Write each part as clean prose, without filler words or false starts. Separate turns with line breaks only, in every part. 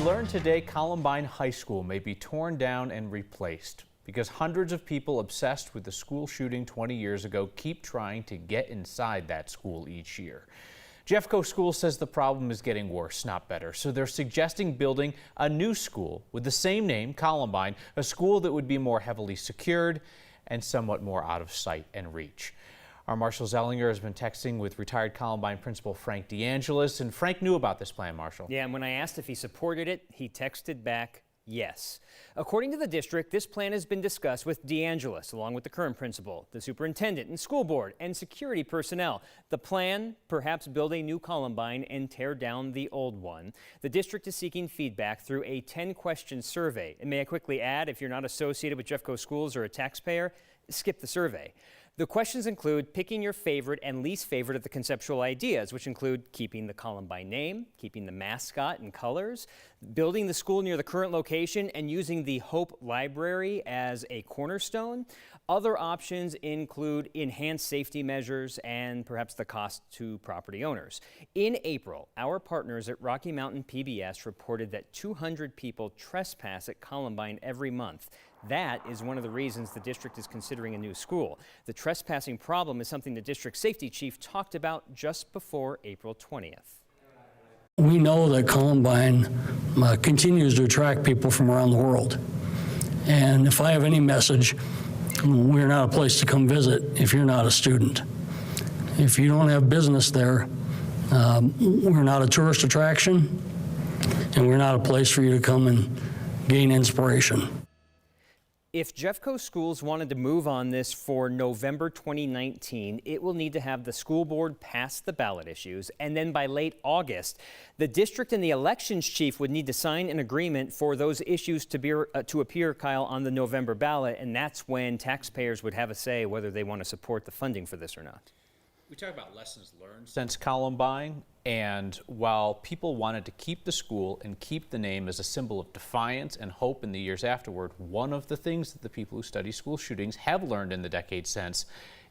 learned today Columbine High School may be torn down and replaced because hundreds of people obsessed with the school shooting 20 years ago keep trying to get inside that school each year. Jeffco School says the problem is getting worse, not better, so they're suggesting building a new school with the same name, Columbine, a school that would be more heavily secured and somewhat more out of sight and reach. Our Marshall Zellinger has been texting with retired Columbine principal Frank DeAngelis, and Frank knew about this plan, Marshall.
Yeah, and when I asked if he supported it, he texted back, yes. According to the district, this plan has been discussed with DeAngelis, along with the current principal, the superintendent and school board, and security personnel. The plan, perhaps build a new Columbine and tear down the old one. The district is seeking feedback through a 10-question survey. And may I quickly add, if you're not associated with Jeffco Schools or a taxpayer, skip the survey. The questions include picking your favorite and least favorite of the conceptual ideas, which include keeping the Columbine name, keeping the mascot and colors, building the school near the current location, and using the Hope Library as a cornerstone. Other options include enhanced safety measures and perhaps the cost to property owners. In April, our partners at Rocky Mountain PBS reported that 200 people trespass at Columbine every month. That is one of the reasons the district is considering a new school. The trespassing problem is something the district safety chief talked about just before April 20th.
We know that Columbine continues to attract people from around the world. And if I have any message, we're not a place to come visit if you're not a student. If you don't have business there, we're not a tourist attraction, and we're not a place for you to come and gain inspiration.
If Jeffco Schools wanted to move on this for November 2019, it will need to have the school board pass the ballot issues, and then by late August, the district and the elections chief would need to sign an agreement for those issues to appear, Kyle, on the November ballot, and that's when taxpayers would have a say whether they want to support the funding for this or not.
We talk about lessons learned since Columbine, and while people wanted to keep the school and keep the name as a symbol of defiance and hope in the years afterward, one of the things that the people who study school shootings have learned in the decades since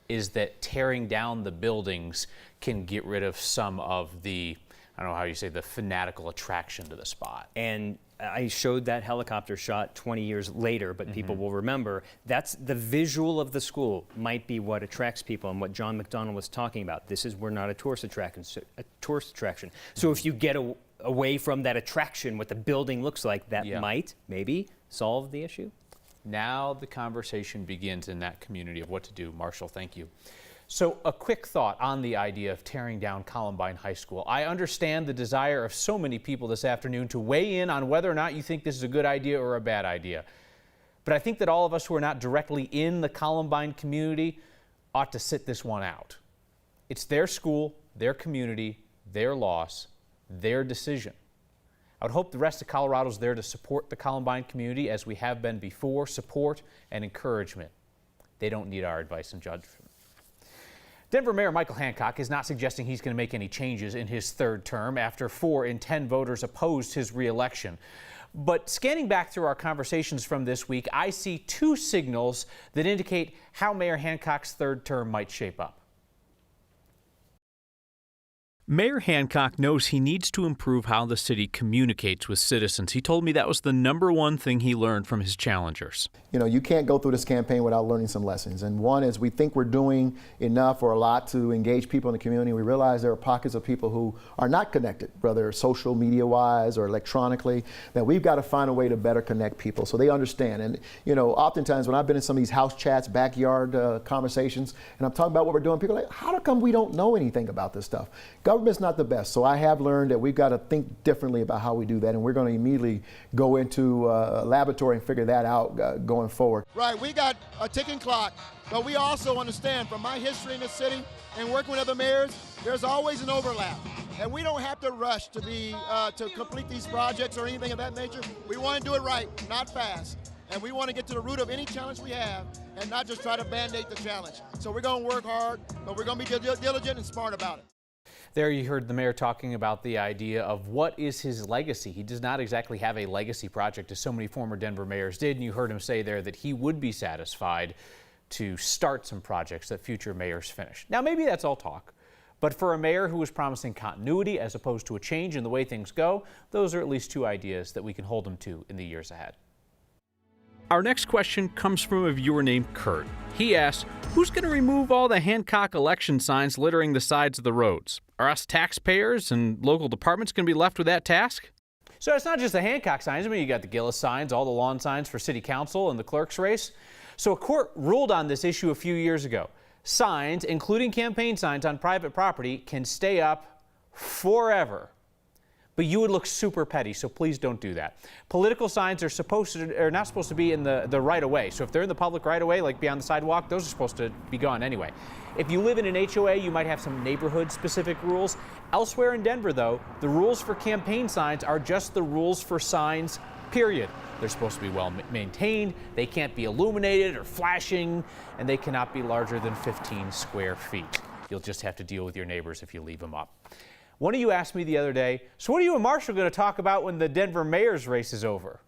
is that tearing down the buildings can get rid of some of the, I don't know how you say, the fanatical attraction to the spot.
And I showed that helicopter shot 20 years later, but people will remember that's the visual of the school might be what attracts people and what John McDonald was talking about. We're not a tourist attraction. So if you get away from that attraction, what the building looks like, that might maybe solve the issue.
Now the conversation begins in that community of what to do. Marshall, thank you. So a quick thought on the idea of tearing down Columbine High School. I understand the desire of so many people this afternoon to weigh in on whether or not you think this is a good idea or a bad idea. But I think that all of us who are not directly in the Columbine community ought to sit this one out. It's their school, their community, their loss, their decision. I would hope the rest of Colorado's there to support the Columbine community as we have been before, support and encouragement. They don't need our advice and judgment. Denver Mayor Michael Hancock is not suggesting he's going to make any changes in his third term after 4 in 10 voters opposed his re-election. But scanning back through our conversations from this week, I see 2 signals that indicate how Mayor Hancock's third term might shape up. Mayor Hancock knows he needs to improve how the city communicates with citizens. He told me that was the #1 thing he learned from his challengers.
You know, you can't go through this campaign without learning some lessons. And one is we think we're doing enough or a lot to engage people in the community. We realize there are pockets of people who are not connected, whether social media wise or electronically, that we've got to find a way to better connect people so they understand. And, you know, oftentimes when I've been in some of these house chats, backyard conversations, and I'm talking about what we're doing, people are like, how come we don't know anything about this stuff? Government's not the best, so I have learned that we've got to think differently about how we do that, and we're going to immediately go into a laboratory and figure that out going forward.
Right, we got a ticking clock, but we also understand from my history in this city and working with other mayors, there's always an overlap, and we don't have to rush to to complete these projects or anything of that nature. We want to do it right, not fast. And we want to get to the root of any challenge we have and not just try to band-aid the challenge. So we're going to work hard, but we're going to be diligent and smart about it.
There you heard the mayor talking about the idea of what is his legacy. He does not exactly have a legacy project as so many former Denver mayors did, and you heard him say there that he would be satisfied to start some projects that future mayors finish. Now maybe that's all talk, But for a mayor who is promising continuity as opposed to a change in the way things go, those are at least two ideas that we can hold him to in the years ahead. Our next question comes from a viewer named Kurt. He asks, who's going to remove all the Hancock election signs littering the sides of the roads? Are us taxpayers and local departments going to be left with that task? So it's not just the Hancock signs. I mean, you got the Gillis signs, all the lawn signs for city council and the clerk's race. So a court ruled on this issue a few years ago. Signs, including campaign signs on private property, can stay up forever. But you would look super petty, so please don't do that. Political signs are not supposed to be in the right-of-way. So if they're in the public right-of-way, like beyond the sidewalk, those are supposed to be gone anyway. If you live in an HOA, you might have some neighborhood-specific rules. Elsewhere in Denver, though, the rules for campaign signs are just the rules for signs, period. They're supposed to be well maintained, they can't be illuminated or flashing, and they cannot be larger than 15 square feet. You'll just have to deal with your neighbors if you leave them up. One of you asked me the other day, so what are you and Marshall going to talk about when the Denver mayor's race is over?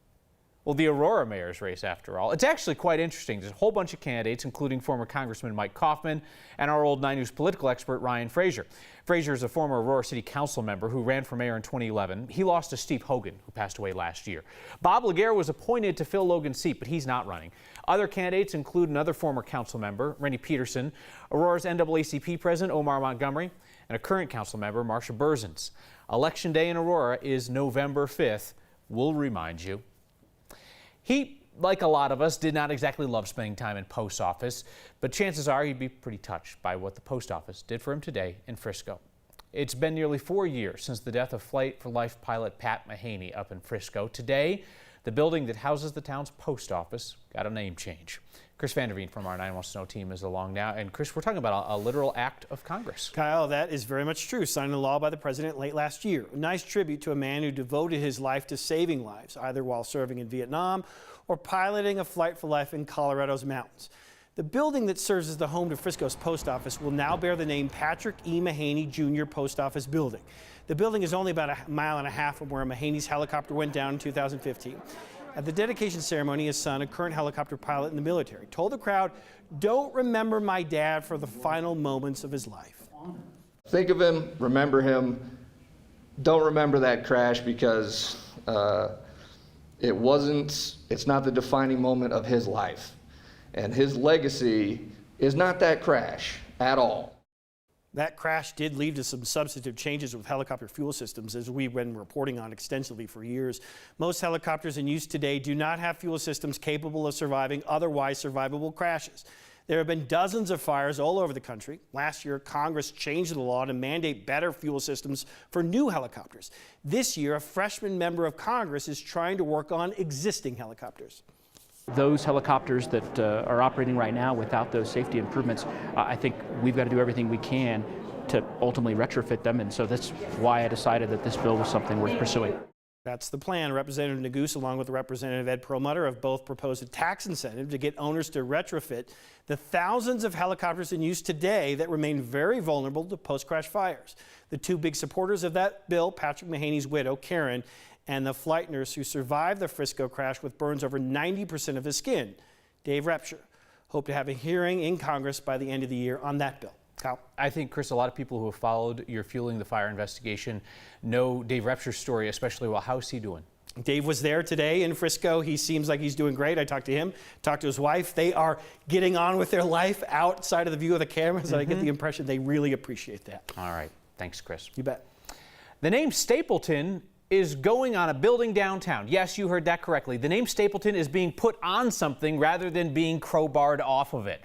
Well, the Aurora mayor's race, after all. It's actually quite interesting. There's a whole bunch of candidates, including former Congressman Mike Kaufman and our old 9 News political expert, Ryan Frazier. Frazier is a former Aurora City Council member who ran for mayor in 2011. He lost to Steve Hogan, who passed away last year. Bob Laguerre was appointed to fill Logan's seat, but he's not running. Other candidates include another former council member, Rennie Peterson, Aurora's NAACP president, Omar Montgomery, and a current council member, Marcia Berzins. Election day in Aurora is November 5th. We'll remind you. He, like a lot of us, did not exactly love spending time in post office, but chances are he'd be pretty touched by what the post office did for him today in Frisco. It's been nearly 4 years since the death of Flight for Life pilot Pat Mahaney up in Frisco. Today, the building that houses the town's post office got a name change. Chris Vanderveen from our 9 Wants to Know team is along now. And Chris, we're talking about a literal act of Congress.
Kyle, that is very much true. Signed into law by the president late last year. A nice tribute to a man who devoted his life to saving lives, either while serving in Vietnam or piloting a Flight for Life in Colorado's mountains. The building that serves as the home to Frisco's post office will now bear the name Patrick E. Mahaney Jr. Post Office Building. The building is only about 1.5 miles from where Mahaney's helicopter went down in 2015. At the dedication ceremony, his son, a current helicopter pilot in the military, told the crowd, "Don't remember my dad for the final moments of his life."
Think of him, remember him. Don't remember that crash because it's not the defining moment of his life. And his legacy is not that crash at all.
That crash did lead to some substantive changes with helicopter fuel systems, as we've been reporting on extensively for years. Most helicopters in use today do not have fuel systems capable of surviving otherwise survivable crashes. There have been dozens of fires all over the country. Last year, Congress changed the law to mandate better fuel systems for new helicopters. This year, a freshman member of Congress is trying to work on existing helicopters.
Those helicopters that are operating right now without those safety improvements, I think we've got to do everything we can to ultimately retrofit them, and so that's why I decided that this bill was something worth pursuing.
That's the plan. Representative Neguse, along with Representative Ed Perlmutter, have both proposed a tax incentive to get owners to retrofit the thousands of helicopters in use today that remain very vulnerable to post-crash fires. The two big supporters of that bill, Patrick Mahaney's widow, Karen, and the flight nurse who survived the Frisco crash with burns over 90% of his skin, Dave Repsher, hope to have a hearing in Congress by the end of the year on that bill. Kyle?
I think, Chris, a lot of people who have followed your Fueling the Fire investigation know Dave Repsher's story, especially well. How's he doing?
Dave was there today in Frisco. He seems like he's doing great. I talked to him, talked to his wife. They are getting on with their life outside of the view of the cameras. I get the impression they really appreciate that.
All right. Thanks, Chris.
You bet.
The name Stapleton is going on a building downtown. Yes, you heard that correctly. The name Stapleton is being put on something rather than being crowbarred off of it.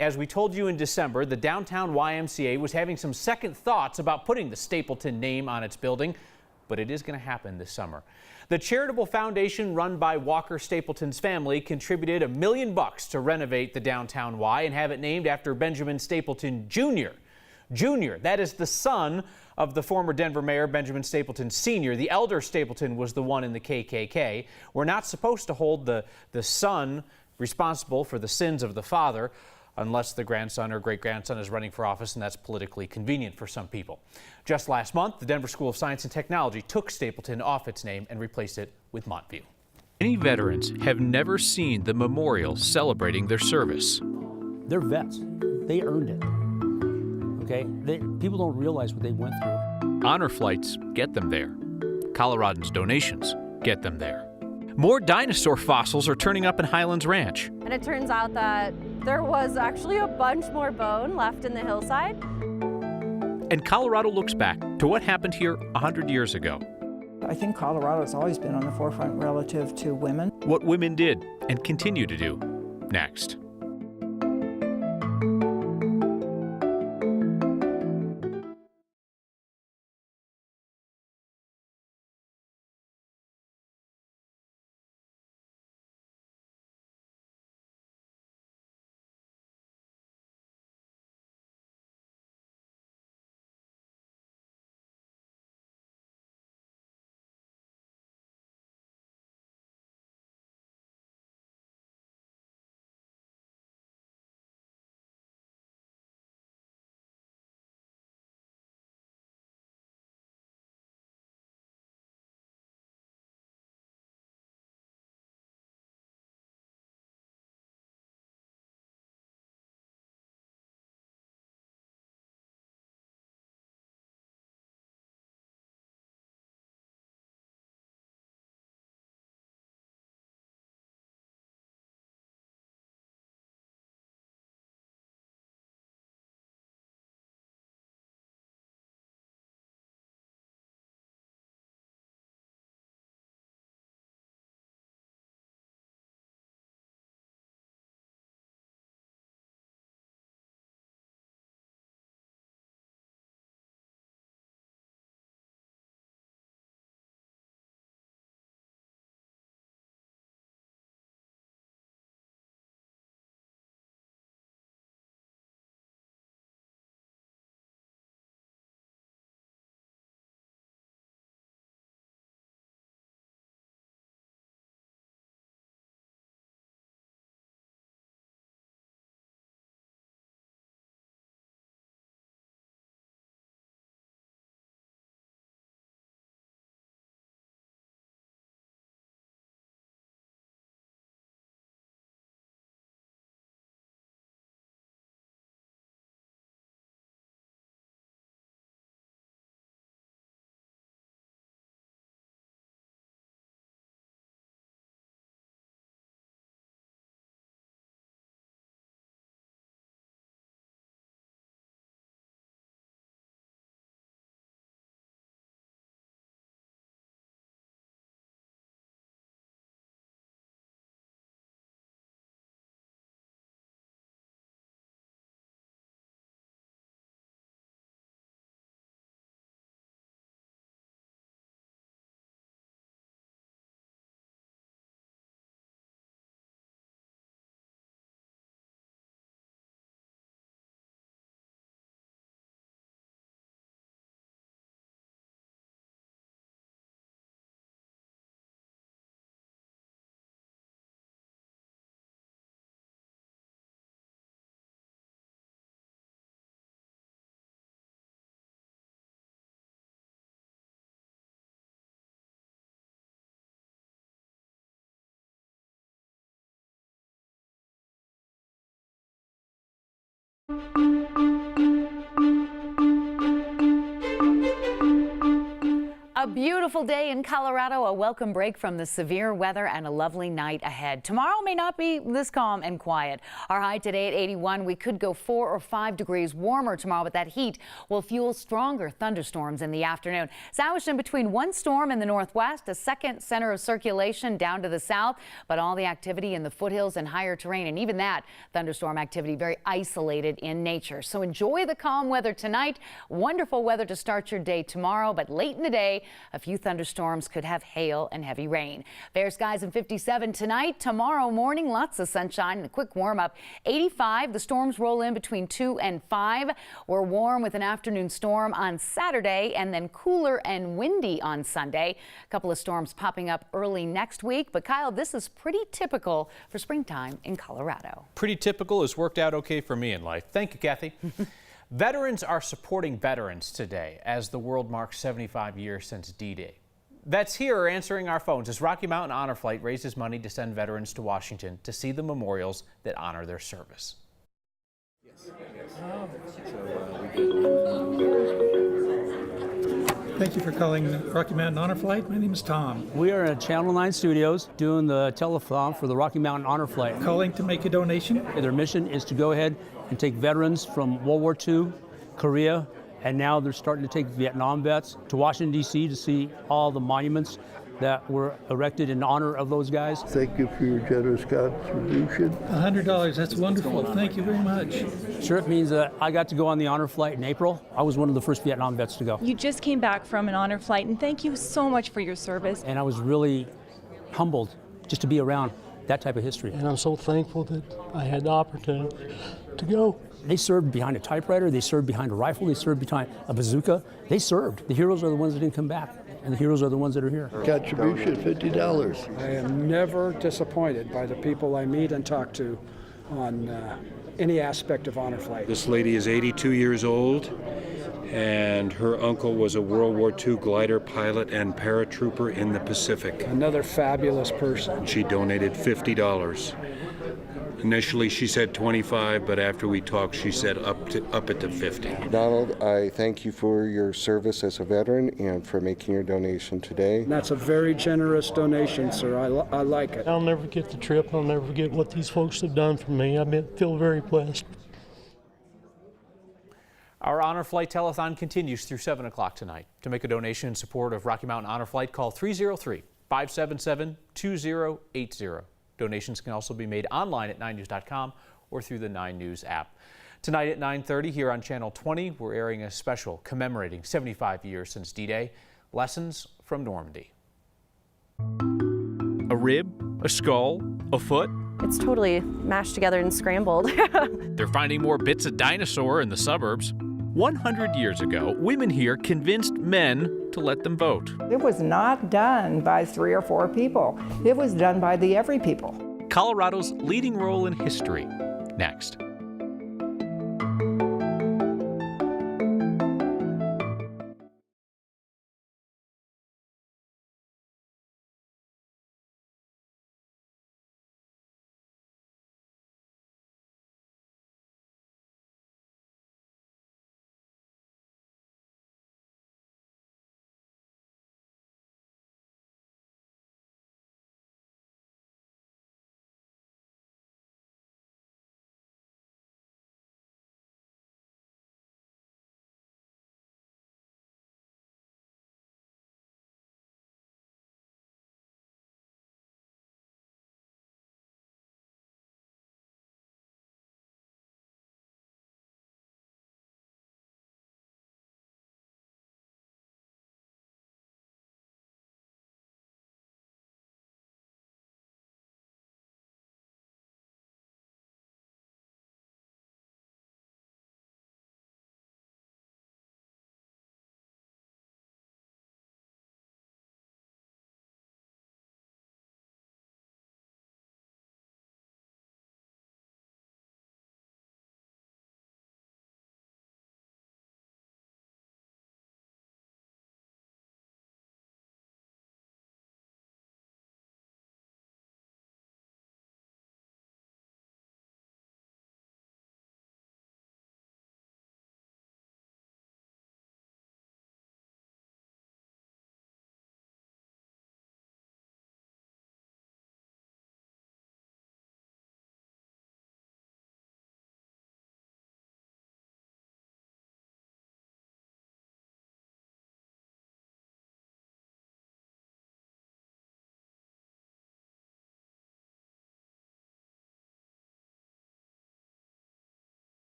As we told you in December, the downtown YMCA was having some second thoughts about putting the Stapleton name on its building, but it is going to happen this summer. The charitable foundation run by Walker Stapleton's family contributed $1 million to renovate the downtown Y and have it named after Benjamin Stapleton Jr. Jr., that is the son of the former Denver mayor Benjamin Stapleton Sr. The elder Stapleton was the one in the KKK. We're not supposed to hold the son responsible for the sins of the father unless the grandson or great-grandson is running for office, and that's politically convenient for some people. Just last month, the Denver School of Science and Technology took Stapleton off its name and replaced it with Montview. Many veterans have never seen the memorial celebrating their service.
They're vets. They earned it. okay? People don't realize what they went through.
Honor flights get them there. Coloradans' donations get them there. More dinosaur fossils are turning up in Highlands Ranch.
And it turns out that there was actually a bunch more bone left in the hillside.
And Colorado looks back to what happened here 100 years ago.
I think Colorado has always been on the forefront relative to women.
What women did and continue to do next.
A beautiful day in Colorado, a welcome break from the severe weather, and a lovely night ahead. Tomorrow may not be this calm and quiet. Our high today at 81. We could go 4 or 5 degrees warmer tomorrow, but that heat will fuel stronger thunderstorms in the afternoon. Sandwiched in between one storm in the northwest, a second center of circulation down to the south, but all the activity in the foothills and higher terrain, and even that thunderstorm activity very isolated in nature. So enjoy the calm weather tonight. Wonderful weather to start your day tomorrow, but late in the day, a few thunderstorms could have hail and heavy rain. Fair skies and 57 tonight. Tomorrow morning, lots of sunshine and a quick warm up. 85. The storms roll in between 2 and 5. We're warm with an afternoon storm on Saturday and then cooler and windy on Sunday. A couple of storms popping up early next week. But Kyle, this is pretty typical for springtime in Colorado.
Pretty typical has worked out okay for me in life. Thank you, Kathy. Veterans are supporting veterans today as the world marks 75 years since D-Day. Vets here are answering our phones as Rocky Mountain Honor Flight raises money to send veterans to Washington to see the memorials that honor their service.
Thank you for calling Rocky Mountain Honor Flight. My name is Tom.
We are at Channel 9 Studios doing the telethon for the Rocky Mountain Honor Flight.
Calling to make a donation.
Their mission is to go ahead and take veterans from World War II, Korea, and now they're starting to take Vietnam vets to Washington, D.C. to see all the monuments that were erected in honor of those guys.
Thank you for your generous contribution.
$100, that's wonderful. Thank you very much.
Sure, it means that I got to go on the honor flight in April. I was one of the first Vietnam vets to go.
You just came back from an honor flight, and thank you so much for your service.
And I was really humbled just to be around that type of history.
And I'm so thankful that I had the opportunity to go.
They served behind a typewriter, they served behind a rifle, they served behind a bazooka. They served. The heroes are the ones that didn't come back, and the heroes are the ones that are here.
Contribution, $50.
I am never disappointed by the people I meet and talk to on any aspect of honor flight.
This lady is 82 years old, and her uncle was a World War II glider pilot and paratrooper in the Pacific.
Another fabulous person.
She donated $50. Initially, she said 25, but after we talked, she said up it to 50.
Donald, I thank you for your service as a veteran and for making your donation today.
That's a very generous donation, sir. I like it.
I'll never forget the trip. I'll never forget what these folks have done for me. I feel very blessed.
Our Honor Flight Telethon continues through 7 o'clock tonight. To make a donation in support of Rocky Mountain Honor Flight, call 303-577-2080. Donations can also be made online at 9news.com or through the 9 News app. Tonight at 9:30 here on Channel 20, we're airing a special commemorating 75 years since D-Day, Lessons from Normandy.
A rib, a skull, a foot.
It's totally mashed together and scrambled.
They're finding more bits of dinosaur in the suburbs. 100 years ago, women here convinced men to let them vote.
It was not done by 3 or 4 people. It was done by the every people.
Colorado's leading role in history. Next.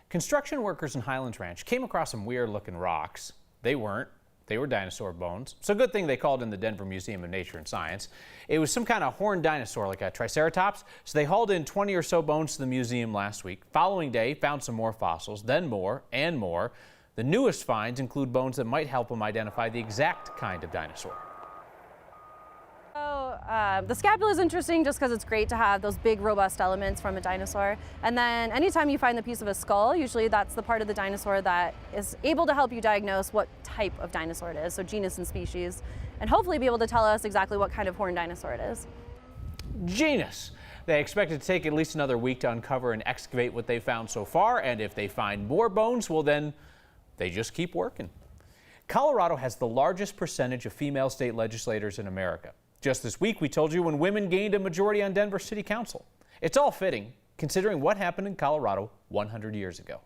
Construction workers in Highlands Ranch came across some weird looking rocks. They weren't. They were dinosaur bones. So good thing they called in the Denver Museum of Nature and Science. It was some kind of horned dinosaur like a triceratops. So they hauled in 20 or so bones to the museum last week. Following day, found some more fossils, then more and more. The newest finds include bones that might help them identify the exact kind of dinosaur.
The scapula is interesting just because it's great to have those big robust elements from a dinosaur. And then anytime you find the piece of a skull, usually that's the part of the dinosaur that is able to help you diagnose what type of dinosaur it is, so genus and species, and hopefully be able to tell us exactly what kind of horned dinosaur it is.
Genus. They expect it to take at least another week to uncover and excavate what they found so far, and if they find more bones, well then they just keep working. Colorado has the largest percentage of female state legislators in America. Just this week, we told you when women gained a majority on Denver City Council. It's all fitting, considering what happened in Colorado 100 years ago.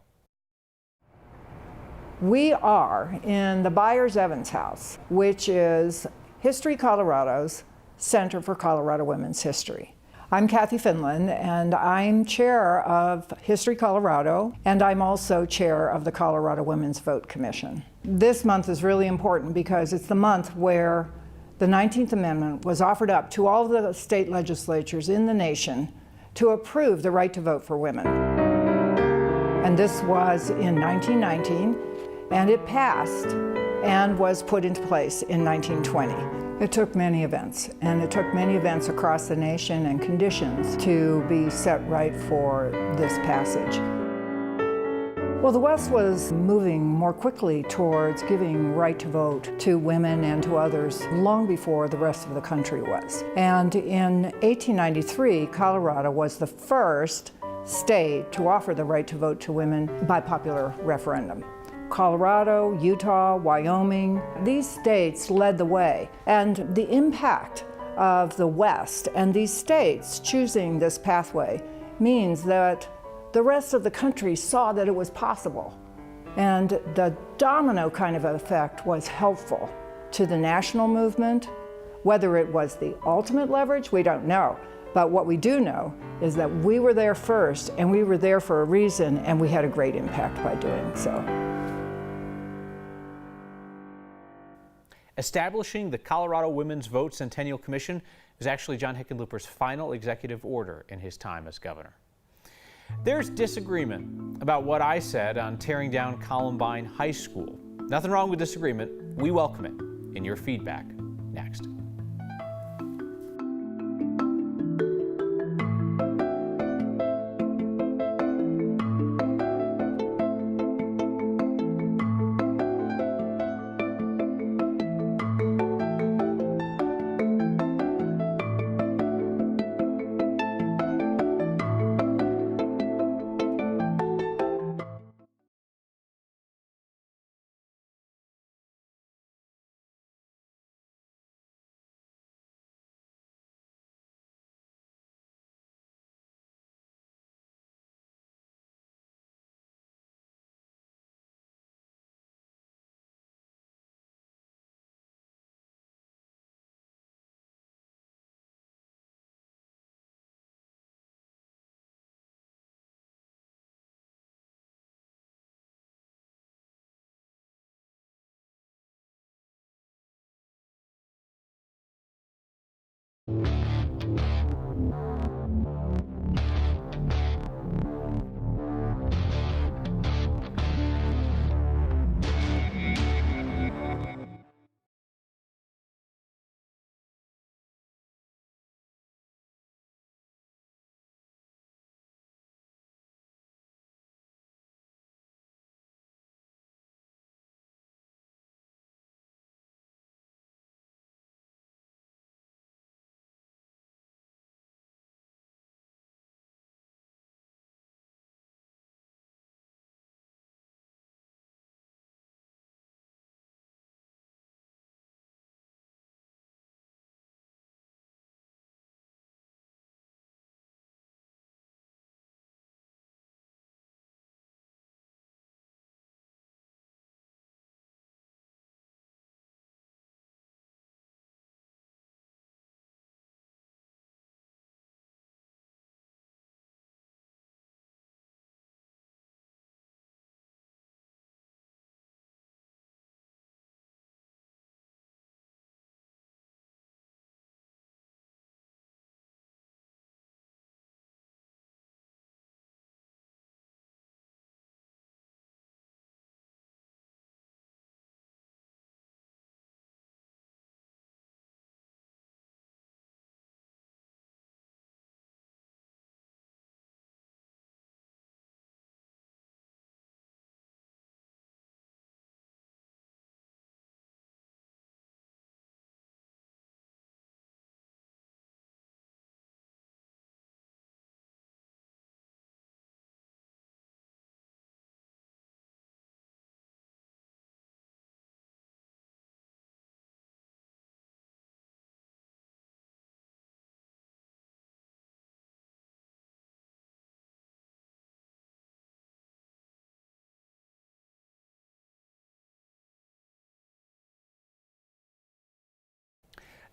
We are in the Byers-Evans House, which is History Colorado's Center for Colorado Women's History. I'm Kathy Finland, and I'm chair of History Colorado, and I'm also chair of the Colorado Women's Vote Commission. This month is really important because it's the month where the 19th Amendment was offered up to all the state legislatures in the nation to approve the right to vote for women. And this was in 1919, and it passed and was put into place in 1920. It took many events, and it took many events across the nation and conditions to be set right for this passage. Well, the West was moving more quickly towards giving right to vote to women and to others long before the rest of the country was. And in 1893, Colorado was the first state to offer the right to vote to women by popular referendum. Colorado, Utah, Wyoming, these states led the way. And the impact of the West and these states choosing this pathway means that the rest of the country saw that it was possible. And the domino kind of effect was helpful to the national movement. Whether it was the ultimate leverage, we don't know. But what we do know is that we were there first, and we were there for a reason, and we had a great impact by doing so.
Establishing the Colorado Women's Vote Centennial Commission is actually John Hickenlooper's final executive order in his time as governor. There's disagreement about what I said on tearing down Columbine High School. Nothing wrong with disagreement. We welcome it in your feedback next.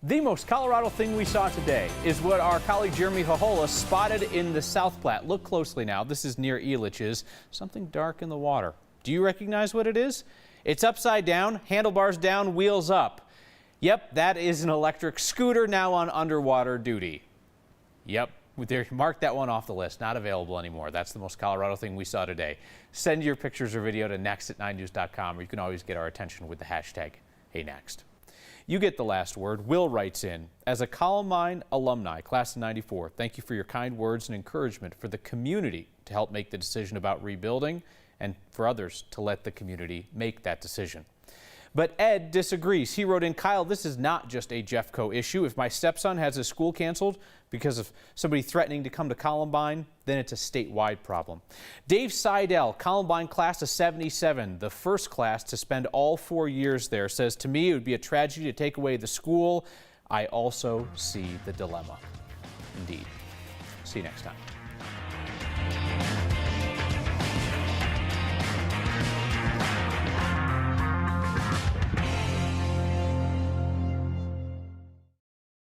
The most Colorado thing we saw today is what our colleague Jeremy Hohola spotted in the South Platte. Look closely now. This is near Elitch's. Something dark in the water. Do you recognize what it is? It's upside down, handlebars down, wheels up. Yep, that is an electric scooter now on underwater duty. Yep, mark that one off the list. Not available anymore. That's the most Colorado thing we saw today. Send your pictures or video to next@9news.com, or you can always get our attention with the hashtag #HeyNext. You get the last word. Will writes in, as a Columbine alumni, class of '94, thank you for your kind words and encouragement for the community to help make the decision about rebuilding and for others to let the community make that decision. But Ed disagrees. He wrote in, Kyle, this is not just a Jeffco issue. If my stepson has his school canceled because of somebody threatening to come to Columbine, then it's a statewide problem. Dave Seidel, Columbine class of '77, the first class to spend all 4 years there, says, to me, it would be a tragedy to take away the school. I also see the dilemma. Indeed. See you next time.